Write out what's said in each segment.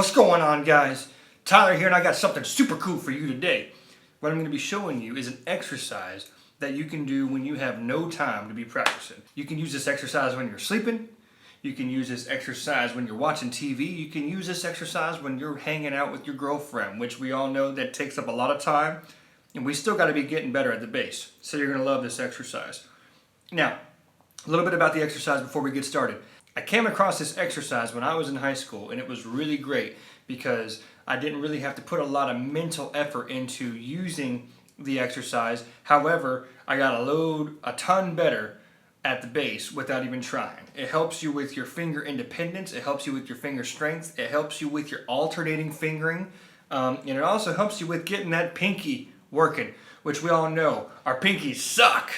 What's going on, guys? Tyler here, and I got something super cool for you today. What I'm going to be showing you is an exercise that you can do when you have no time to be practicing. You can use this exercise when you're sleeping. You can use this exercise when you're watching TV. You can use this exercise when you're hanging out with your girlfriend, which we all know that takes up a lot of time. And we still got to be getting better at the bass. So you're going to love this exercise. Now, a little bit about the exercise before we get started. I came across this exercise when I was in high school, and it was really great because I didn't really have to put a lot of mental effort into using the exercise. However, I got a ton better at the bass without even trying. It helps you with your finger independence, it helps you with your finger strength, it helps you with your alternating fingering, and it also helps you with getting that pinky working, which we all know, our pinkies suck.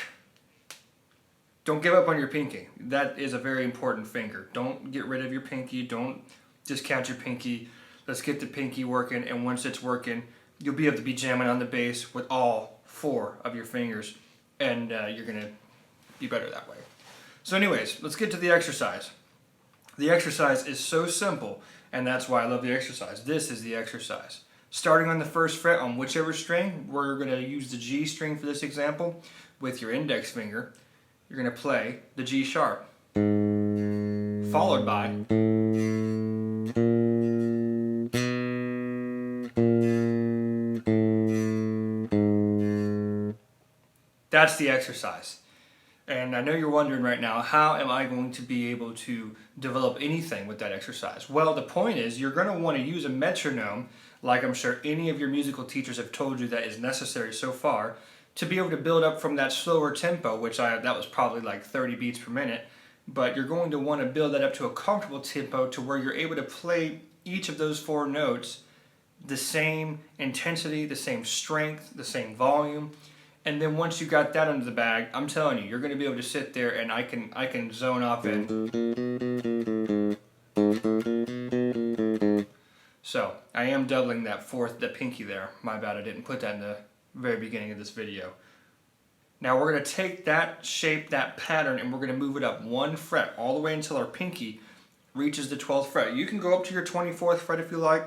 Don't give up on your pinky. That is a very important finger. Don't get rid of your pinky. Don't discount your pinky. Let's get the pinky working, and once it's working, you'll be able to be jamming on the bass with all 4 of your fingers, and you're going to be better that way. So anyways, let's get to the exercise. The exercise is so simple, and that's why I love the exercise. This is the exercise. Starting on the 1st fret on whichever string, we're going to use the G string for this example, with your index finger. You're going to play the G sharp, followed by that's the exercise. And I know you're wondering right now, how am I going to be able to develop anything with that exercise? Well, the point is you're going to want to use a metronome, like I'm sure any of your musical teachers have told you that is necessary so far, to be able to build up from that slower tempo, that was probably like 30 beats per minute, but you're going to want to build that up to a comfortable tempo to where you're able to play each of those 4 notes the same intensity, the same strength, the same volume. And then once you got that under the bag, I'm telling you, you're going to be able to sit there and I can zone off in. So I am doubling that the pinky there. My bad, I didn't put that in the very beginning of this video. Now we're going to take that shape, that pattern, and we're going to move it up 1 fret all the way until our pinky reaches the 12th fret. You can go up to your 24th fret if you like.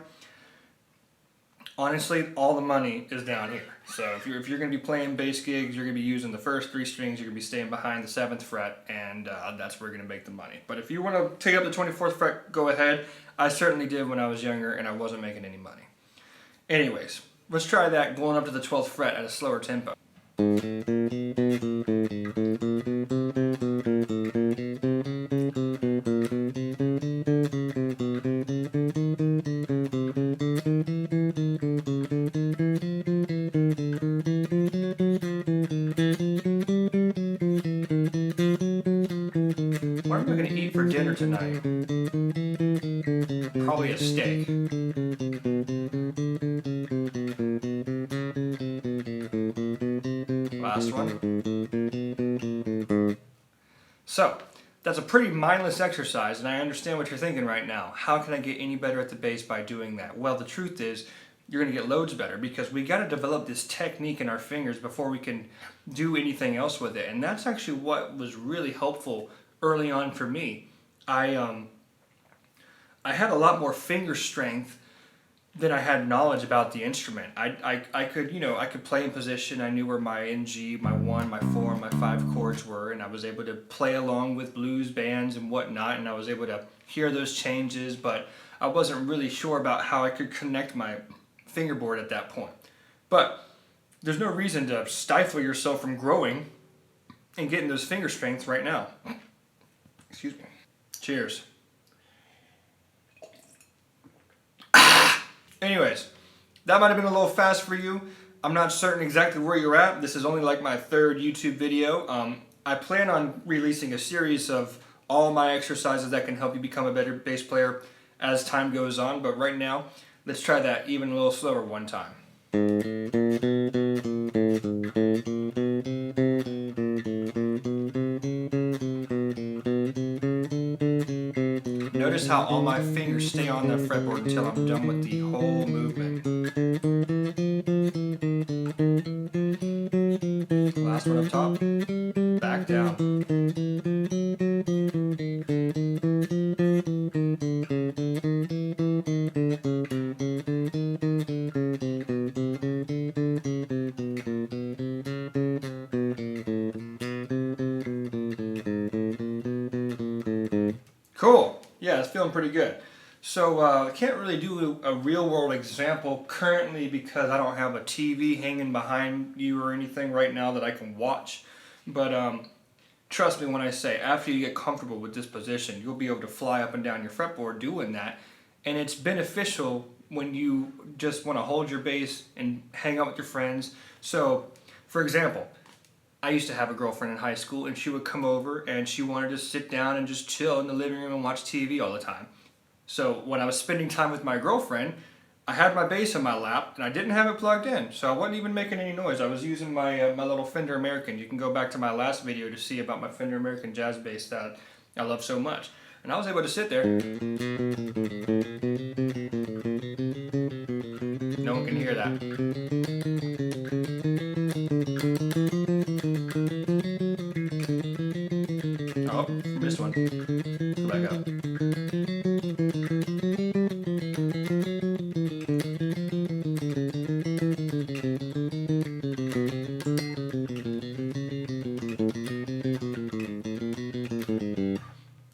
Honestly, all the money is down here. So if you're going to be playing bass gigs, you're going to be using the first 3 strings, you're going to be staying behind the 7th fret, and that's where you're going to make the money. But if you want to take up the 24th fret, go ahead. I certainly did when I was younger, and I wasn't making any money. Anyways, let's try that going up to the 12th fret at a slower tempo. What am I going to eat for dinner tonight? Probably a steak. Last one. So, that's a pretty mindless exercise, and I understand what you're thinking right now. How can I get any better at the bass by doing that? Well, the truth is, you're going to get loads better because we got to develop this technique in our fingers before we can do anything else with it. And that's actually what was really helpful early on for me. I had a lot more finger strength than I had knowledge about the instrument. I could play in position. I knew where my NG, my 1, my 4, my 5 chords were, and I was able to play along with blues bands and whatnot, and I was able to hear those changes, but I wasn't really sure about how I could connect my fingerboard at that point. But there's no reason to stifle yourself from growing and getting those finger strengths right now. Excuse me. Cheers. Anyways, that might have been a little fast for you. I'm not certain exactly where you're at. This is only like my 3rd YouTube video. I plan on releasing a series of all my exercises that can help you become a better bass player as time goes on. But right now, let's try that even a little slower one time. Notice how all my fingers stay on the fretboard until I'm done with the whole movement. Last one up top, back down. Cool. Yeah, it's feeling pretty good. So I can't really do a real world example currently because I don't have a TV hanging behind you or anything right now that I can watch. But trust me when I say, after you get comfortable with this position, you'll be able to fly up and down your fretboard doing that. And it's beneficial when you just want to hold your bass and hang out with your friends. So, for example, I used to have a girlfriend in high school, and she would come over and she wanted to sit down and just chill in the living room and watch TV all the time. So when I was spending time with my girlfriend, I had my bass in my lap and I didn't have it plugged in, so I wasn't even making any noise. I was using my little Fender American. You can go back to my last video to see about my Fender American jazz bass that I love so much. And I was able to sit there. No one can hear that. Oh, missed one. Go back up.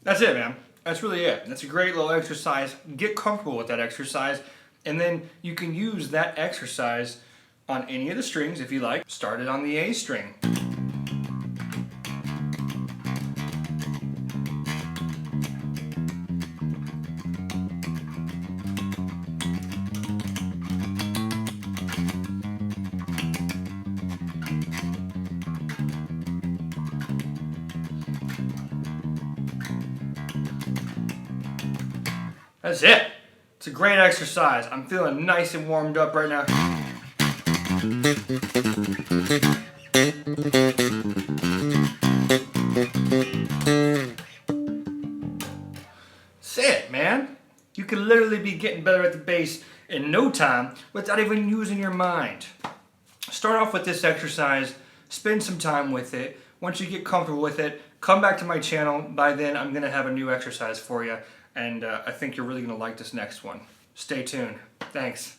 That's it, man. That's really it. That's a great little exercise. Get comfortable with that exercise, and then you can use that exercise on any of the strings if you like. Start it on the A string. That's it. It's a great exercise. I'm feeling nice and warmed up right now. That's it, man. You can literally be getting better at the bass in no time without even using your mind. Start off with this exercise, spend some time with it. Once you get comfortable with it, come back to my channel. By then, I'm going to have a new exercise for you, and I think you're really going to like this next one. Stay tuned. Thanks.